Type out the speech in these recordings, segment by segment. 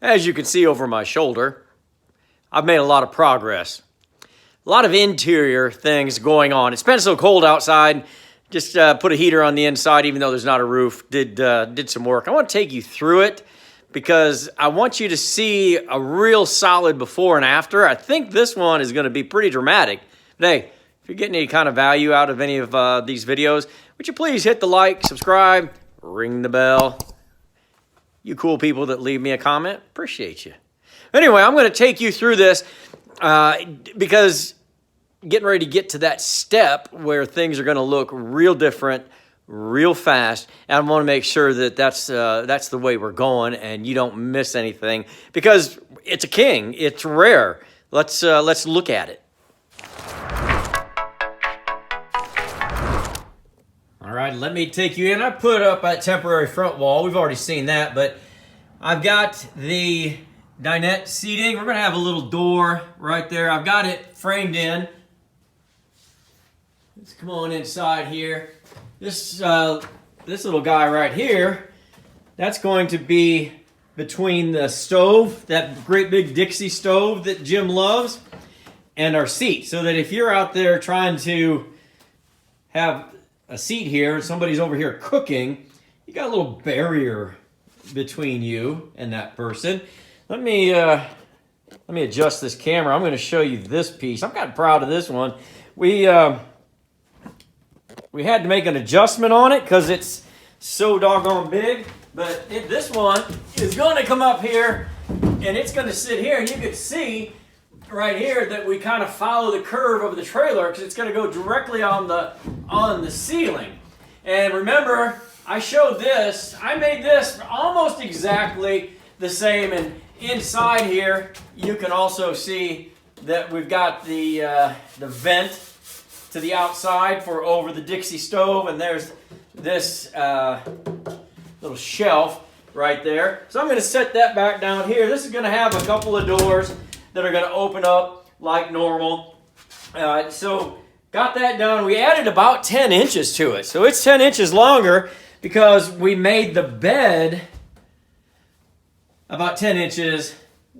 As you can see over my shoulder, I've made a lot of progress. A lot of interior things going on. It's been so cold outside. Just put a heater on the inside, even though there's not a roof. Did some work. I want to take you through it because I want you to see a real solid before and after. I think this one is going to be pretty dramatic. But hey, if you're getting any kind of value out of any of these videos, would you please hit the like, subscribe, ring the bell. You cool people that leave me a comment, appreciate you. Anyway, I'm going to take you through this because getting ready to get to that step where things are going to look real different, real fast, and I want to make sure that that's the way we're going and you don't miss anything because it's a king. It's rare. Let's look at it. All right, let me take you in. I put up that temporary front wall. We've already seen that, but I've got the dinette seating. We're going to have a little door right there. I've got it framed in. Let's come on inside here. This little guy right here, that's going to be between the stove, that great big Dixie stove that Jim loves, and our seat. So that if you're out there trying to have a seat here, somebody's over here cooking, you got a little barrier between you and that person. Let me adjust this camera. I'm going to show you this piece. I'm kind of proud of this one. We had to make an adjustment on it because it's so doggone big. But this one is going to come up here and it's going to sit here, and you can see right here that we kind of follow the curve of the trailer because it's going to go directly on the ceiling. And remember, I showed this. I made this almost exactly the same, and inside here you can also see that we've got the vent to the outside for over the Dixie stove, and there's this little shelf right there. So I'm going to set that back down here. This is going to have a couple of doors that are going to open up like normal. So got that done. We added about 10 inches to it. So it's 10 inches longer because we made the bed about 10 inches,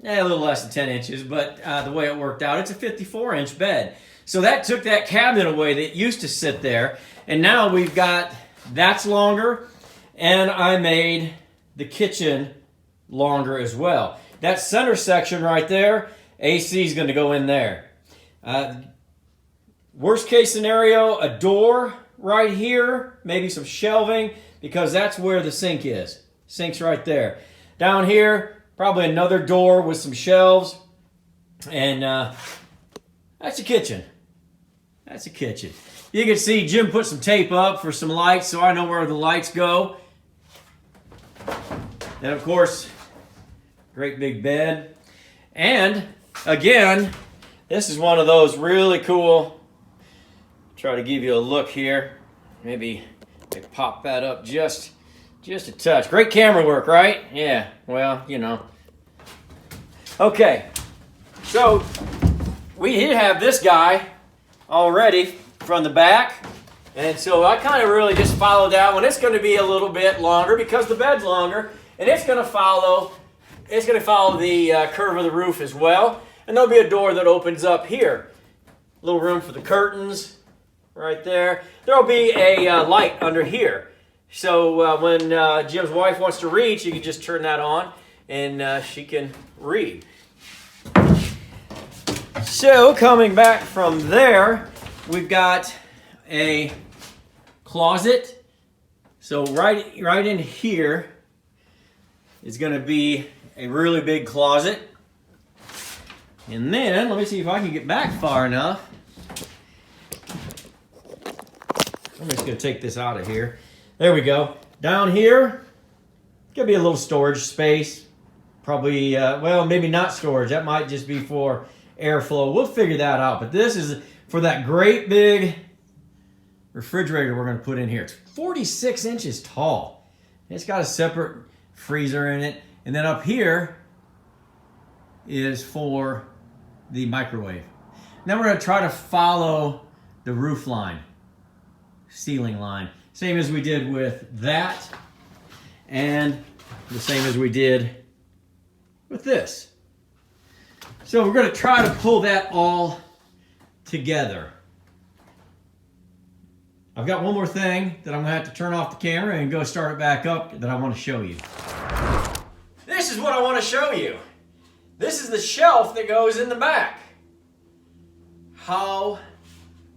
a little less than 10 inches, but the way it worked out, it's a 54-inch bed. So that took that cabinet away that used to sit there. And now we've got, that's longer, and I made the kitchen longer as well. That center section right there, AC is going to go in there. Worst case scenario, a door right here, maybe some shelving, because that's where the sink is. Sink's right there. Down here, probably another door with some shelves. And that's a kitchen. That's a kitchen. You can see Jim put some tape up for some lights, so I know where the lights go. And of course, great big bed. And again, this is one of those really cool, try to give you a look here. Maybe pop that up just a touch. Great camera work, right? Yeah, well, you know. Okay, so we did have this guy already from the back. And so I kind of really just followed that one. It's going to be a little bit longer because the bed's longer. And it's going to follow the curve of the roof as well. And there'll be a door that opens up here. A little room for the curtains right there. There'll be a light under here. So when Jim's wife wants to read, she can just turn that on and she can read. So coming back from there, we've got a closet. So right in here is going to be a really big closet. And then, let me see if I can get back far enough. I'm just going to take this out of here. There we go. Down here, could be a little storage space. Probably, well, maybe not storage. That might just be for airflow. We'll figure that out. But this is for that great big refrigerator we're going to put in here. It's 46 inches tall. It's got a separate freezer in it. And then up here is for the microwave. Now we're going to try to follow the roof line, ceiling line. Same as we did with that, and the same as we did with with this. So we're going to try to pull that all together. I've got one more thing that I'm going to have to turn off the camera and go start it back up that I want to show you. This is what I want to show you. This is the shelf that goes in the back. How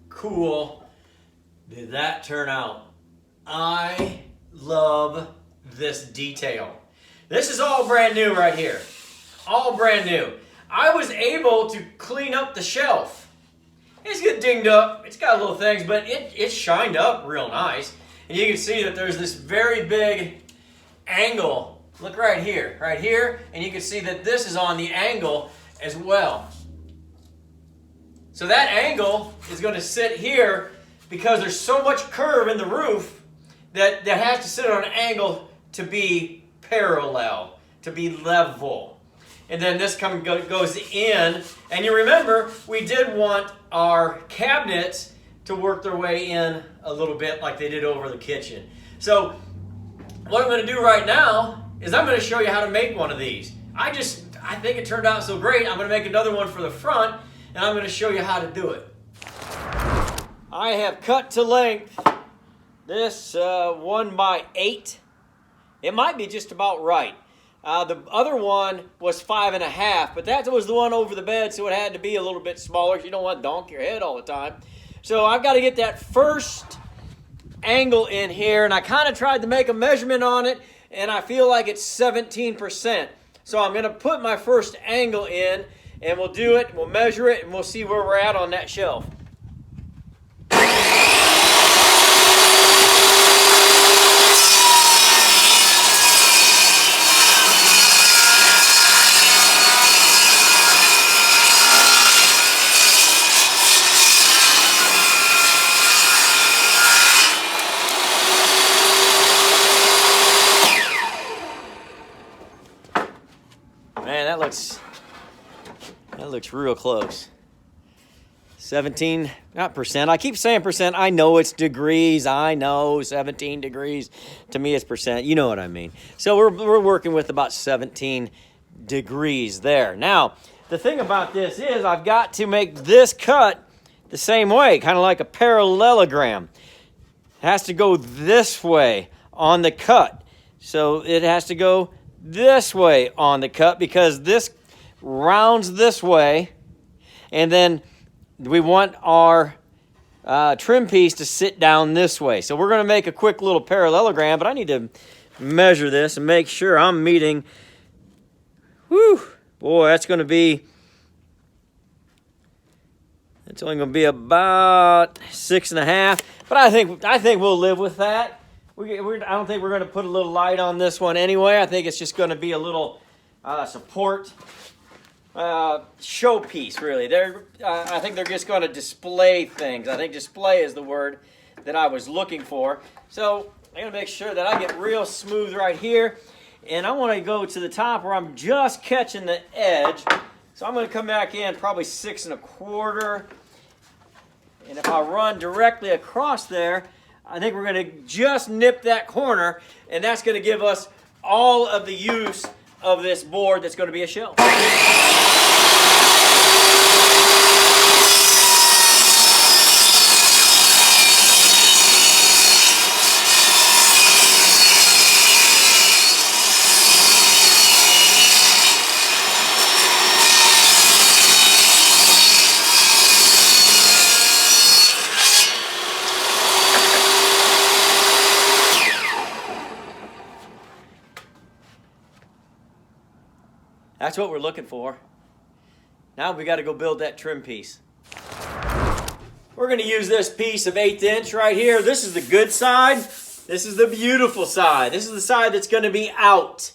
cool did that turn out? I love this detail. This is all brand new right here. All brand new. I was able to clean up the shelf. It's get dinged up. It's got little things, but it shined up real nice. And you can see that there's this very big angle. Look right here, and you can see that this is on the angle as well. So that angle is going to sit here because there's so much curve in the roof that has to sit on an angle to be parallel, to be level. And then this goes in, and you remember we did want our cabinets to work their way in a little bit like they did over the kitchen. So what I'm going to do right now is I'm going to show you how to make one of these. I think it turned out so great, I'm going to make another one for the front, and I'm going to show you how to do it. I have cut to length this 1x8. It might be just about right. The other one was 5.5, but that was the one over the bed, so it had to be a little bit smaller. You don't want to donk your head all the time. So I've got to get that first angle in here, and I kind of tried to make a measurement on it, and I feel like it's 17%. So I'm going to put my first angle in, and we'll do it, we'll measure it, and we'll see where we're at on that shelf. Man, that looks real close. 17, not percent. I keep saying percent. I know it's degrees. I know 17 degrees. To me, it's percent. You know what I mean. So we're working with about 17 degrees there. Now, the thing about this is I've got to make this cut the same way, kind of like a parallelogram. It has to go this way on the cut. So it has to go this way on the cut because this rounds this way, and then we want our trim piece to sit down this way. So we're going to make a quick little parallelogram, but I need to measure this and make sure I'm meeting. Whew, boy, that's going to be, it's only going to be about 6.5, but I think we'll live with that. I don't think we're going to put a little light on this one anyway. I think it's just going to be a little support showpiece, really. I think they're just going to display things. I think display is the word that I was looking for. So I'm going to make sure that I get real smooth right here. And I want to go to the top where I'm just catching the edge. So I'm going to come back in probably 6.25. And if I run directly across there, I think we're going to just nip that corner, and that's going to give us all of the use of this board that's going to be a shelf. That's what we're looking for. Now we got to go build that trim piece. We're going to use this piece of 1/8 inch right here. This is the good side. This is the beautiful side. This is the side that's going to be out,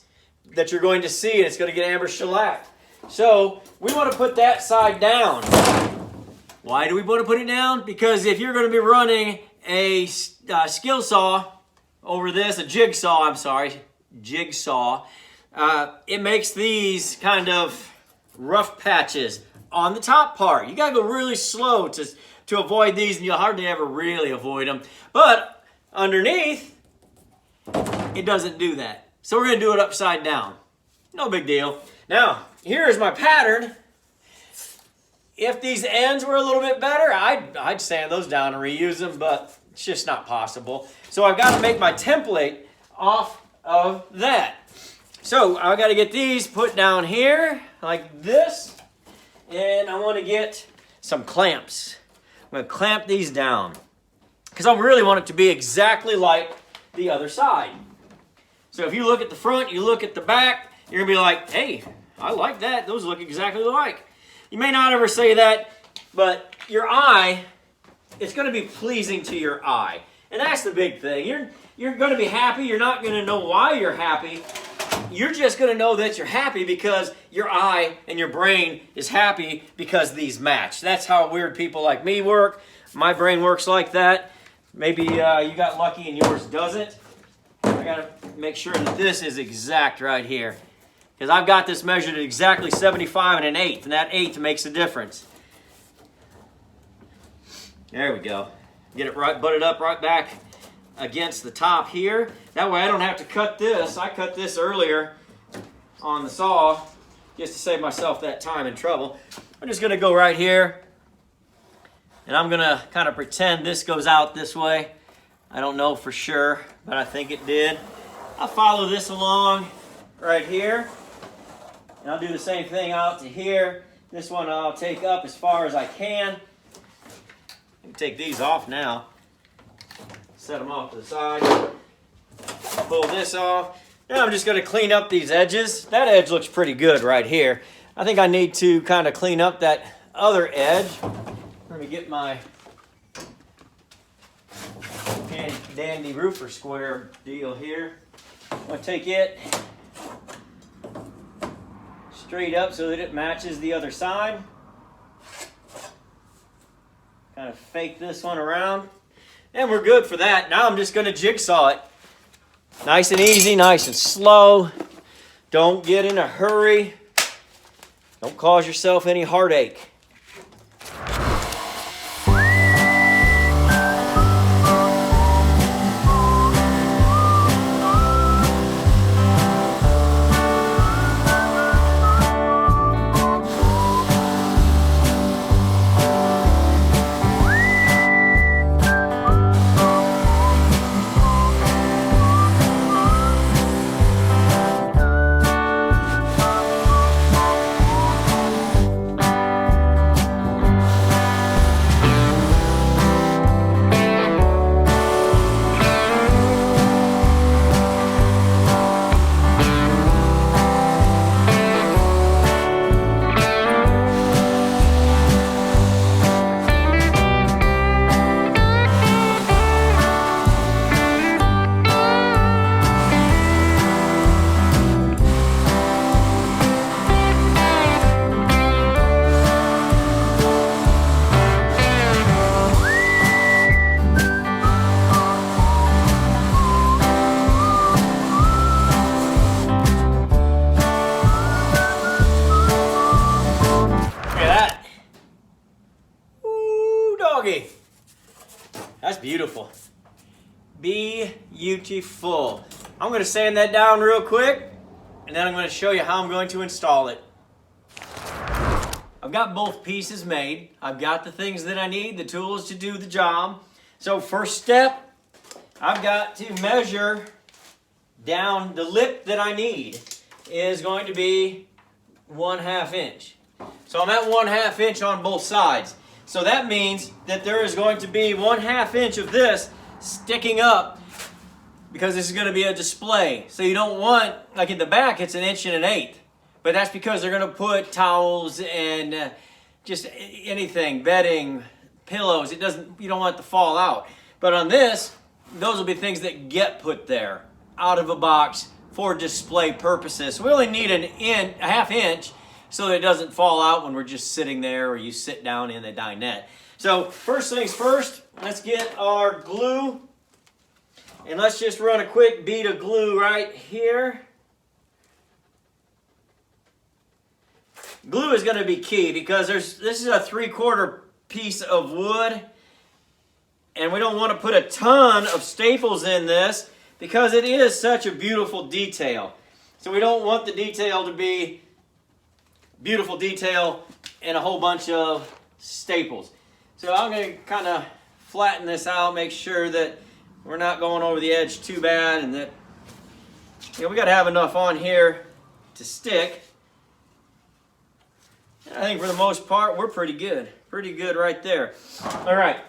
that you're going to see, and it's going to get amber shellacked. So we want to put that side down. Why do we want to put it down? Because if you're going to be running a skill saw over this, a jigsaw, jigsaw, it makes these kind of rough patches on the top part. You gotta go really slow to avoid these, and you'll hardly ever really avoid them. But underneath, it doesn't do that. So we're gonna do it upside down. No big deal. Now, here's my pattern. If these ends were a little bit better, I'd sand those down and reuse them, but it's just not possible. So I've got to make my template off of that. So I've got to get these put down here like this, and I want to get some clamps. I'm going to clamp these down because I really want it to be exactly like the other side. So if you look at the front, you look at the back, you're going to be like, hey, I like that. Those look exactly alike. You may not ever say that, but your eye, it's going to be pleasing to your eye. And that's the big thing. You're going to be happy. You're not going to know why you're happy. You're just going to know that you're happy because your eye and your brain is happy because these match. That's how weird people like me work. My brain works like that. Maybe you got lucky and yours doesn't. I got to make sure that this is exact right here. Because I've got this measured at exactly 75 1/8, and that eighth makes a difference. There we go. Get it right, butted up right back against the top here. That way I don't have to cut this. I cut this earlier on the saw just to save myself that time and trouble. I'm just going to go right here, and I'm going to kind of pretend this goes out this way. I don't know for sure, but I think it did. I'll follow this along right here. And I'll do the same thing out to here. This one I'll take up as far as I can. I can take these off now. Set them off to the side. Pull this off. Now I'm just going to clean up these edges. That edge looks pretty good right here. I think I need to kind of clean up that other edge. Let me get my dandy roofer square deal here. I'm going to take it straight up so that it matches the other side. Kind of fake this one around. And we're good for that. Now I'm just going to jigsaw it. Nice and easy, nice and slow. Don't get in a hurry. Don't cause yourself any heartache. That's beautiful. Beautiful. I'm going to sand that down real quick, and then I'm going to show you how I'm going to install it. I've got both pieces made. I've got the things that I need, the tools to do the job. So first step, I've got to measure down the lip that I need is going to be 1/2 inch. So I'm at 1/2 inch on both sides. So that means that there is going to be 1/2 inch of this sticking up because this is going to be a display. So you don't want, like in the back, it's 1 1/8 inch. But that's because they're going to put towels and just anything, bedding, pillows. You don't want it to fall out. But on this, those will be things that get put there out of a box for display purposes. So we only need a 1/2 inch so that it doesn't fall out when we're just sitting there or you sit down in the dinette. So first things first, let's get our glue. And let's just run a quick bead of glue right here. Glue is going to be key because this is a 3/4 piece of wood. And we don't want to put a ton of staples in this because it is such a beautiful detail. So we don't want the detail to be beautiful detail and a whole bunch of staples. So I'm going to kind of flatten this out, make sure that we're not going over the edge too bad, and that we got to have enough on here to stick. And I think for the most part we're pretty good right there. All right,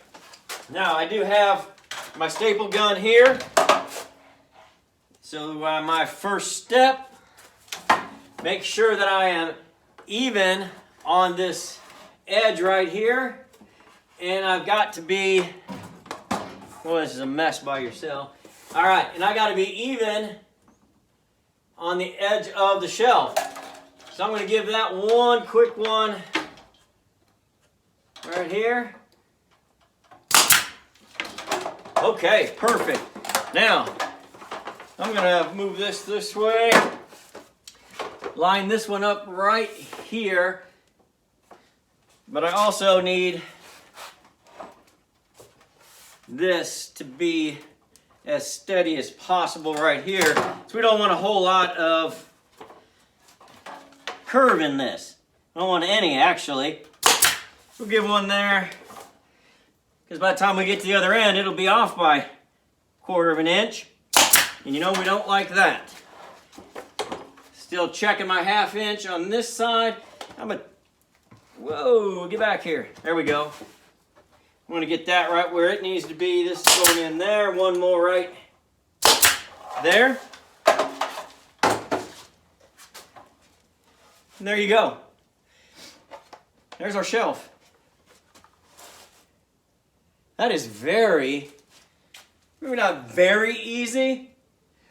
now I do have my staple gun here. So my first step, make sure that I am even on this edge right here, and I've got to be, well, this is a mess by yourself. All right, and I got to be even on the edge of the shelf. So I'm going to give that one quick one right here. Okay, perfect. Now, I'm going to move this way. Line this one up right here. But I also need this to be as steady as possible right here. So we don't want a whole lot of curve in this. I don't want any, actually. We'll give one there, because by the time we get to the other end, it'll be off by 1/4 of an inch. And you know we don't like that. Still checking my 1/2 inch on this side. Whoa, get back here. There we go. I'm going to get that right where it needs to be. This is going in there. One more right there. And there you go. There's our shelf. That is maybe not very easy,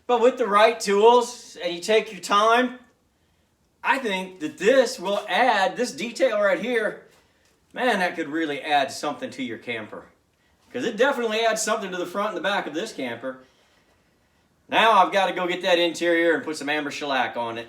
but with the right tools and you take your time, I think that this will add, this detail right here, man, that could really add something to your camper. Because it definitely adds something to the front and the back of this camper. Now I've got to go get that interior and put some amber shellac on it.